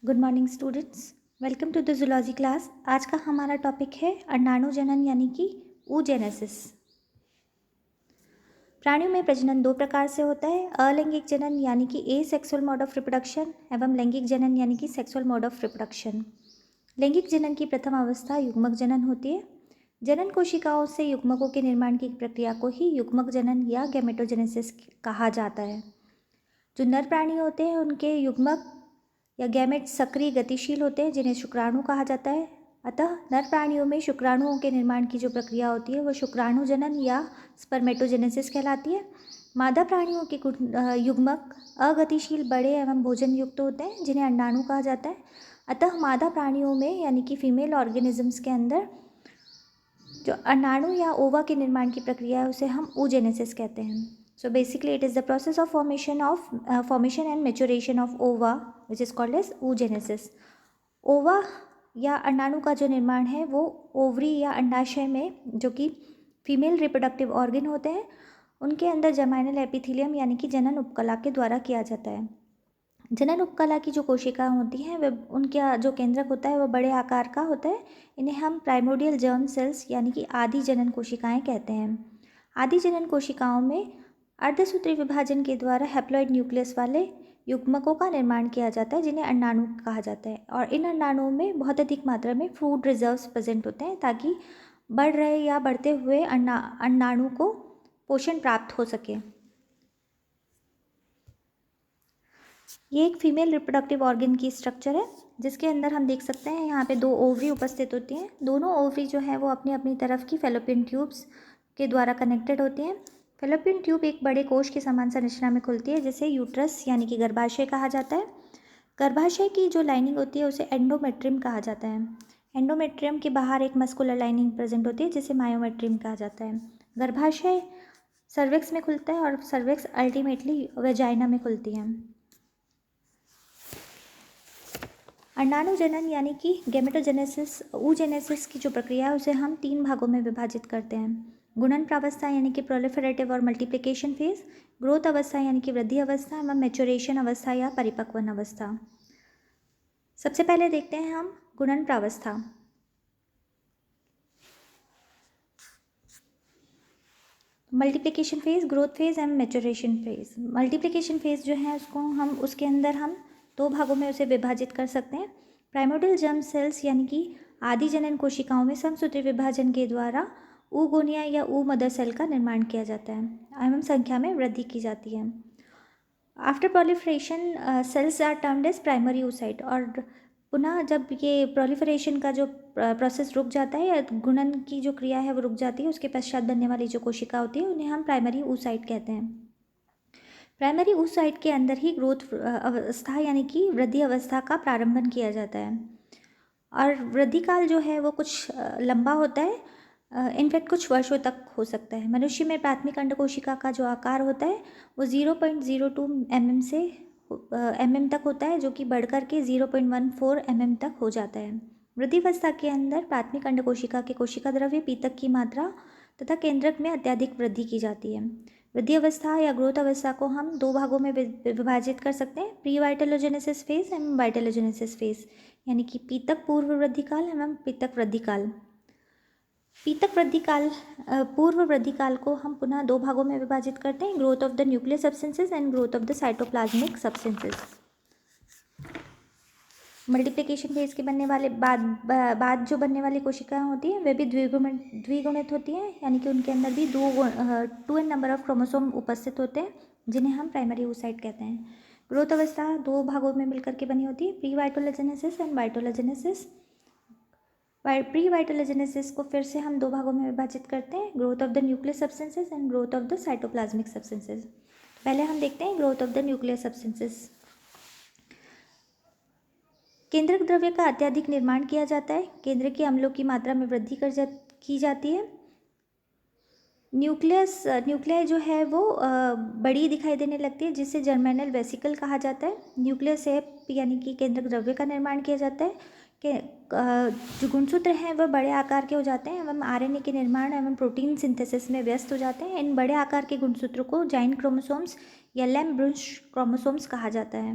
Good morning students, welcome to the zoology class. आज का हमारा टॉपिक है अंडाणु जनन यानी कि oogenesis। प्राणियों में प्रजनन दो प्रकार से होता है, अलैंगिक जनन यानी कि ए सेक्सुअल मोड ऑफ रिप्रोडक्शन एवं लैंगिक जनन यानी कि सेक्सुअल मोड ऑफ रिप्रोडक्शन। लैंगिक जनन की प्रथम अवस्था युग्मक जनन होती है। जनन कोशिकाओं से युग्मकों के निर्माण की प्रक्रिया को ही युग्मक जनन या गैमेटोजेनेसिस कहा जाता है। जो नर प्राणी होते हैं उनके युग्मक या गैमेट सक्रिय गतिशील होते हैं जिन्हें शुक्राणु कहा जाता है। अतः नर प्राणियों में शुक्राणुओं के निर्माण की जो प्रक्रिया होती है वो शुक्राणु जनन या स्पर्मेटोजेनेसिस कहलाती है। मादा प्राणियों के युग्मक अगतिशील बड़े एवं भोजन युक्त होते हैं जिन्हें अंडाणु कहा जाता है। अतः मादा प्राणियों में यानी कि फीमेल ऑर्गेनिजम्स के अंदर जो अंडाणु या ओवा के निर्माण की प्रक्रिया है उसे हम oogenesis कहते हैं। So basically it is the process of formation and maturation of ova which is called as oogenesis। ओवा या अंडाणु का जो निर्माण है वो ओवरी या अंडाशय में, जो कि फीमेल रिप्रोडक्टिव ऑर्गन होते हैं, उनके अंदर जर्माइनल एपिथेलियम यानी कि जनन उपकला के द्वारा किया जाता है। जनन उपकला की जो कोशिकाएं होती हैं वे उनका जो केंद्रक होता है वो बड़े आकार का होता है। इन्हें हम प्राइमोडियल जर्म सेल्स यानी कि आदि जनन कोशिकाएं कहते हैं। आदि जनन कोशिकाओं में अर्धसूत्री विभाजन के द्वारा हैप्लॉइड न्यूक्लियस वाले युग्मकों का निर्माण किया जाता है जिन्हें अंडाणु कहा जाता है। और इन अंडाणुओं में बहुत अधिक मात्रा में फूड रिजर्व्स प्रेजेंट होते हैं ताकि बढ़ रहे या बढ़ते हुए अंडाणु को पोषण प्राप्त हो सके। ये एक फीमेल रिप्रोडक्टिव ऑर्गन की स्ट्रक्चर है जिसके अंदर हम देख सकते हैं यहाँ पे दो ओवरी उपस्थित होती हैं। दोनों ओवरी जो है वो अपनी अपनी तरफ की फेलोपियन ट्यूब्स के द्वारा कनेक्टेड होती हैं। फेलोपियन ट्यूब एक बड़े कोश के समान संरचना में खुलती है जिसे यूट्रस यानी कि गर्भाशय कहा जाता है। गर्भाशय की जो लाइनिंग होती है उसे एंडोमेट्रियम कहा जाता है। एंडोमेट्रियम के बाहर एक मस्कुलर लाइनिंग प्रेजेंट होती है जिसे मायोमेट्रियम कहा जाता है। गर्भाशय सर्विक्स में खुलता है और सर्विक्स अल्टीमेटली वेजाइना में खुलती है। अंडाणु जनन यानी कि गैमेटोजेनेसिस oogenesis की जो प्रक्रिया है उसे हम तीन भागों में विभाजित करते हैं। गुणन प्रावस्था यानी कि प्रोलिफरेटिव और मल्टीप्लिकेशन फेज, ग्रोथ अवस्था यानी कि वृद्धि अवस्था एवं मैच्योरेशन अवस्था या परिपक्वन अवस्था। सबसे पहले देखते हैं हम गुणन प्रावस्था। Multiplication phase, growth phase and maturation phase. Multiplication phase जो है उसके अंदर हम दो भागों में उसे विभाजित कर सकते हैं। प्राइमोडियल जर्म सेल्स यानी कि आदि जनन कोशिकाओं में समसूत्री विभाजन के द्वारा oogonia या मदर सेल का निर्माण किया जाता है एवं संख्या में वृद्धि की जाती है। After proliferation cells are termed as primary oocyte। और पुनः जब ये प्रोलिफरेशन का जो प्रोसेस रुक जाता है या गुणन की जो क्रिया है वो रुक जाती है, उसके पश्चात बनने वाली जो कोशिका होती है उन्हें हम प्राइमरी oocyte कहते हैं। प्राइमरी oocyte के अंदर ही ग्रोथ अवस्था यानी कि वृद्धि अवस्था का प्रारंभन किया जाता है। और वृद्धि काल जो है वो कुछ लंबा होता है, इनफैक्ट कुछ वर्षों तक हो सकता है। मनुष्य में प्राथमिक अंड कोशिका का जो आकार होता है वो 0.02 mm से mm तक होता है, जो कि बढ़कर के 0.14 mm तक हो जाता है। वृद्धिवस्था के अंदर प्राथमिक अंड कोशिका के कोशिका द्रव्य पीतक की मात्रा तथा केंद्रक में अत्यधिक वृद्धि की जाती है। वृद्धि अवस्था या ग्रोथ अवस्था को हम दो भागों में विभाजित कर सकते हैं, प्री वाइटलोजेनेसिस फेज एवं वाइटलोजेनेसिस फेज, यानी कि पीतक पूर्व वृद्धि काल एवं पीतक वृद्धि काल। पीतक वृद्धि काल पूर्व वृद्धि काल को हम पुनः दो भागों में विभाजित करते हैं, growth of the nuclear substances and growth of the cytoplasmic substances. Multiplication phase के बनने वाले बाद जो बनने वाली कोशिकाएं होती हैं वे भी द्विगुणित होती हैं, यानी कि उनके अंदर भी 2n नंबर ऑफ क्रोमोसोम उपस्थित होते हैं जिन्हें हम प्राइमरी oocyte कहते हैं। ग्रोथ अवस्था दो भागों में मिलकर के बनी होती है, प्री वाइटोलोजेनेसिस एंड वाइटोलोजेनेसिस। प्री वाइटोलोजेनेसिस को फिर से हम दो भागों में विभाजित करते हैं, growth of the nuclear substances and growth of the cytoplasmic substances. पहले हम देखते हैं growth of the nuclear substances. केंद्रक द्रव्य का अत्यधिक निर्माण किया जाता है, केंद्र के अम्लों की मात्रा में वृद्धि की जाती है। न्यूक्लियाई जो है वो बड़ी दिखाई देने लगती है जिसे जर्मिनल वेसिकल कहा जाता है। न्यूक्लियर से यानी कि केंद्रक द्रव्य का निर्माण किया जाता है कि जो गुणसूत्र हैं वह बड़े आकार के हो जाते हैं एवं आरएनए के निर्माण एवं प्रोटीन सिंथेसिस में व्यस्त हो जाते हैं। इन बड़े आकार के गुणसूत्रों को जाइंट क्रोमोसोम्स या लैम्ब ब्रुंश क्रोमोसोम्स कहा जाता है।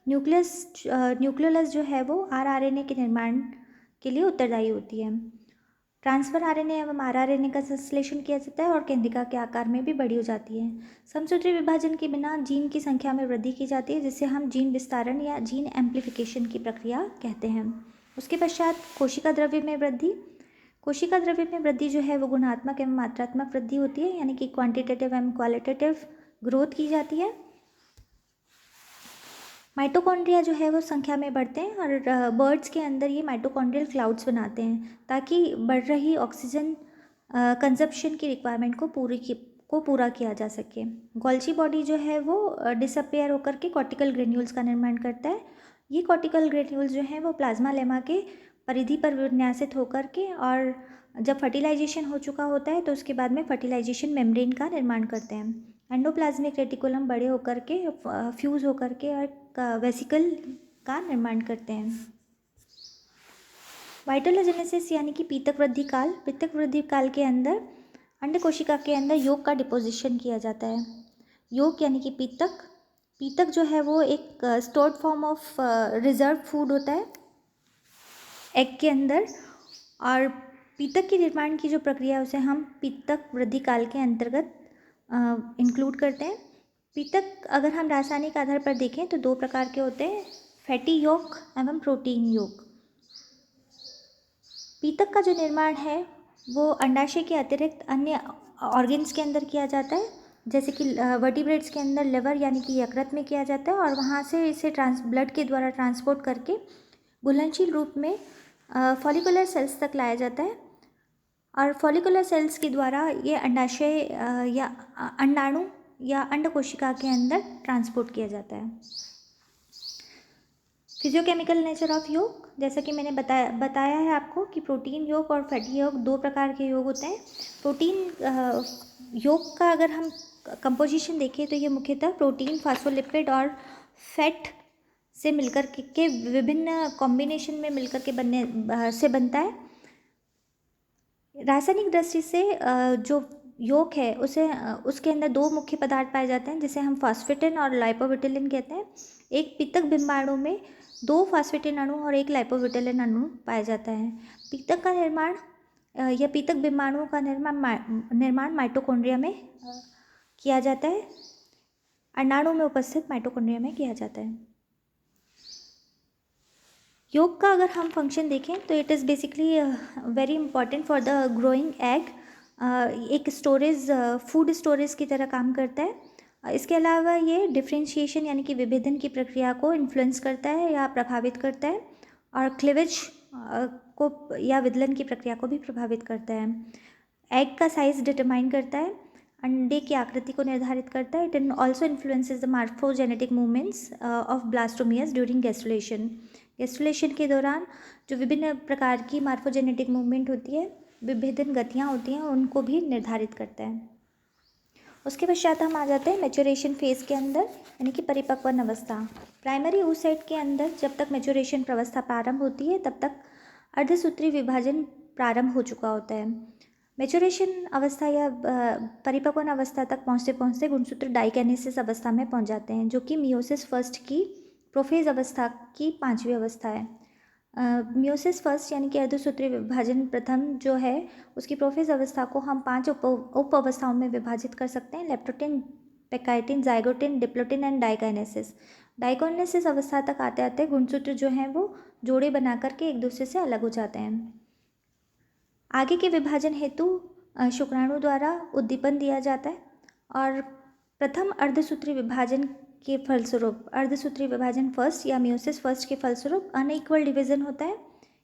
न्यूक्लियोलस जो है वो आरआरएनए के निर्माण के लिए उत्तरदायी होती है। ट्रांसफर आरएनए एवं आरआरएनए का संश्लेषण किया जाता है और केंद्रिका के आकार में भी बड़ी हो जाती है। समसूत्री विभाजन के बिना जीन की संख्या में वृद्धि की जाती है, जिसे हम जीन विस्तारण या जीन एम्प्लीफिकेशन की प्रक्रिया कहते हैं। उसके पश्चात कोशिका द्रव्य में वृद्धि। कोशिका द्रव्य में वृद्धि जो है वो गुणात्मक एवं मात्रात्मक वृद्धि होती है, यानी कि क्वांटिटेटिव एवं क्वालिटेटिव ग्रोथ की जाती है। माइटोकॉन्ड्रिया जो है वो संख्या में बढ़ते हैं और बर्ड्स के अंदर ये माइटोकॉन्ड्रियल क्लाउड्स बनाते हैं ताकि बढ़ रही ऑक्सीजन कंजप्शन की रिक्वायरमेंट को पूरा किया जा सके। गोल्जी बॉडी जो है वो डिसअपेयर होकर के कॉर्टिकल ग्रेन्यूल्स का निर्माण करता है। ये कॉर्टिकल ग्रेन्यूल्स जो हैं वो प्लाज्मा लेमा के परिधि पर विन्यासित होकर के और जब फर्टिलाइजेशन हो चुका होता है तो उसके बाद में फर्टिलाइजेशन मेम्ब्रेन का निर्माण करते हैं। एंडोप्लाज्मिक रेटिकुलम बड़े होकर के फ्यूज़ होकर के और वेसिकल का निर्माण करते हैं। वाइटोलोजेनेसिस यानी कि पीतक वृद्धि काल। पीतक वृद्धि काल के अंदर अंड कोशिका के अंदर योग का डिपोजिशन किया जाता है। योग यानी कि पीतक जो है वो एक stored form of reserve food होता है एग के अंदर, और पीतक के निर्माण की जो प्रक्रिया है उसे हम पीतक वृद्धि काल के अंतर्गत इंक्लूड करते हैं। पीतक अगर हम रासायनिक आधार पर देखें तो दो प्रकार के होते हैं, फैटी योग एवं प्रोटीन योग। पीतक का जो निर्माण है वो अंडाशय के अतिरिक्त अन्य ऑर्गन्स के अंदर किया जाता है, जैसे कि वर्टिब्रेट्स के अंदर लिवर यानी कि यकृत में किया जाता है और वहाँ से इसे ब्लड के द्वारा ट्रांसपोर्ट करके घुलनशील रूप में फॉलिकुलर सेल्स तक लाया जाता है और फॉलिकुलर सेल्स के द्वारा ये अंडाशय या अंडाणु या अंड कोशिका के अंदर ट्रांसपोर्ट किया जाता है। फिजियोकेमिकल नेचर ऑफ योग, जैसा कि मैंने बताया है आपको कि प्रोटीन योग और फैटी योग दो प्रकार के योग होते हैं। प्रोटीन योग का अगर हम कंपोजिशन देखें तो ये मुख्यतः प्रोटीन, फास्फोलिपिड और फैट से मिलकर के विभिन्न कॉम्बिनेशन में मिलकर के बनता है। रासायनिक दृष्टि से जो योग है उसके अंदर दो मुख्य पदार्थ पाए जाते हैं जिसे हम फास्फेटिन और लाइपोविटिलिन कहते हैं। एक पीतक बिंबाणु में दो फास्फेटिन अणु और एक लाइपोविटिलिन अणु पाया जाता है। पीतक का निर्माण या पीतक बिंबाणुओं का निर्माण माइटोकॉन्ड्रिया में किया जाता है, अंडाणु में उपस्थित माइटोकॉन्ड्रिया में किया जाता है। योग का अगर हम फंक्शन देखें तो it is basically very important for the growing egg. एक स्टोरेज, फूड स्टोरेज की तरह काम करता है। इसके अलावा ये डिफ्रेंशिएशन यानी कि विभेदन की प्रक्रिया को इन्फ्लुएंस करता है या प्रभावित करता है और क्लीवेज को या विदलन की प्रक्रिया को भी प्रभावित करता है। एग का साइज डिटरमाइन करता है, अंडे की आकृति को निर्धारित करता है। It also influences the morphogenetic movements of blastomeres during gastrulation. Gastrulation के दौरान जो विभिन्न प्रकार की मार्फोजेनेटिक मूवमेंट होती है, विभेदन गतियाँ होती हैं, उनको भी निर्धारित करता है। उसके पश्चात हम आ जाते हैं मैच्योरेशन फेज़ के अंदर, यानी कि परिपक्वन अवस्था। प्राइमरी oocyte के अंदर जब तक मैच्योरेशन अवस्था प्रारंभ होती है तब तक अर्धसूत्री विभाजन प्रारंभ हो चुका होता है। मैच्योरेशन अवस्था या परिपक्वन अवस्था तक पहुँचते पहुँचते गुणसूत्र डाइकाइनेसिस अवस्था में पहुँच जाते हैं, जो कि मियोसिस फर्स्ट की प्रोफेज अवस्था की 5वीं अवस्था है। मियोसिस फर्स्ट यानी कि अर्धसूत्री विभाजन प्रथम जो है उसकी प्रोफेज अवस्था को हम 5 उप अवस्थाओं में विभाजित कर सकते हैं, leptotene, pachytene, zygotene, diplotene and diakinesis. Diakinesis अवस्था तक आते आते गुणसूत्र जो हैं वो जोड़े बना करके एक दूसरे से अलग हो जाते हैं। आगे के विभाजन हेतु शुक्राणु द्वारा उद्दीपन दिया जाता है और प्रथम अर्धसूत्री विभाजन के फलस्वरूप, अर्धसूत्री विभाजन फर्स्ट या मियोसिस फर्स्ट के फलस्वरूप अनइक्वल डिवीजन होता है,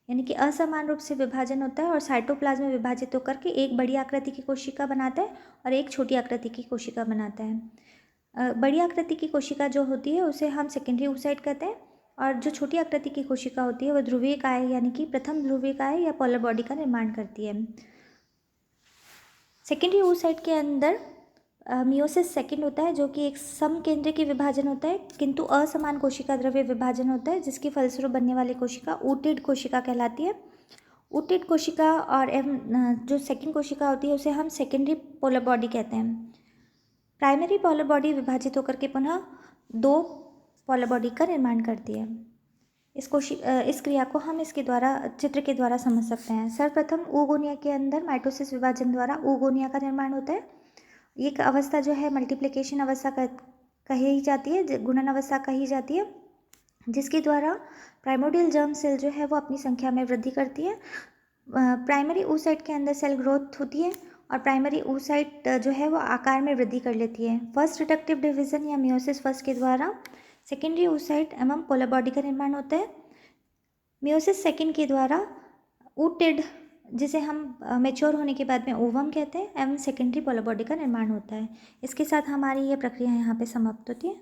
यानी कि असमान रूप से विभाजन होता है और साइटोप्लाज्म में विभाजित होकर के एक बड़ी आकृति की कोशिका बनाता है और एक छोटी आकृति की कोशिका बनाता है। बड़ी आकृति की कोशिका जो होती है उसे हम सेकेंडरी oocyte कहते हैं और जो छोटी आकृति की कोशिका होती है वह ध्रुवीय काय यानी कि प्रथम ध्रुवीय काय या पोलर बॉडी का निर्माण करती है। सेकेंडरी oocyte के अंदर मियोसिस सेकंड होता है, जो कि एक सम केंद्र की विभाजन होता है, किंतु असमान कोशिका द्रव्य विभाजन होता है, जिसके फलस्वरूप बनने वाली कोशिका ऊटिड कोशिका कहलाती है। ऊटिड कोशिका और जो सेकंड कोशिका होती है उसे हम सेकेंडरी पोलर बॉडी कहते हैं। प्राइमरी पोलर बॉडी विभाजित होकर के पुनः 2 पोलर बॉडी का निर्माण करती है। इस क्रिया को हम इसके द्वारा चित्र के द्वारा समझ सकते हैं। सर्वप्रथम oogonia के अंदर माइटोसिस विभाजन द्वारा oogonia का निर्माण होता है। ये अवस्था जो है मल्टीप्लिकेशन अवस्था कही जाती है, गुणन अवस्था कही जाती है, जिसके द्वारा प्राइमोर्डियल जर्म सेल जो है वो अपनी संख्या में वृद्धि करती है। प्राइमरी oocyte के अंदर सेल ग्रोथ होती है और प्राइमरी oocyte जो है वो आकार में वृद्धि कर लेती है। फर्स्ट रिडक्टिव डिवीजन या मियोसिस फर्स्ट के द्वारा सेकेंडरी oocyte एवं पोलर बॉडी का निर्माण होता है। मियोसिस सेकेंड के द्वारा ooted, जिसे हम मेच्योर होने के बाद में ओवम कहते हैं, एवं सेकेंडरी पोलर बॉडी का निर्माण होता है। इसके साथ हमारी ये प्रक्रिया यहाँ पे समाप्त होती है।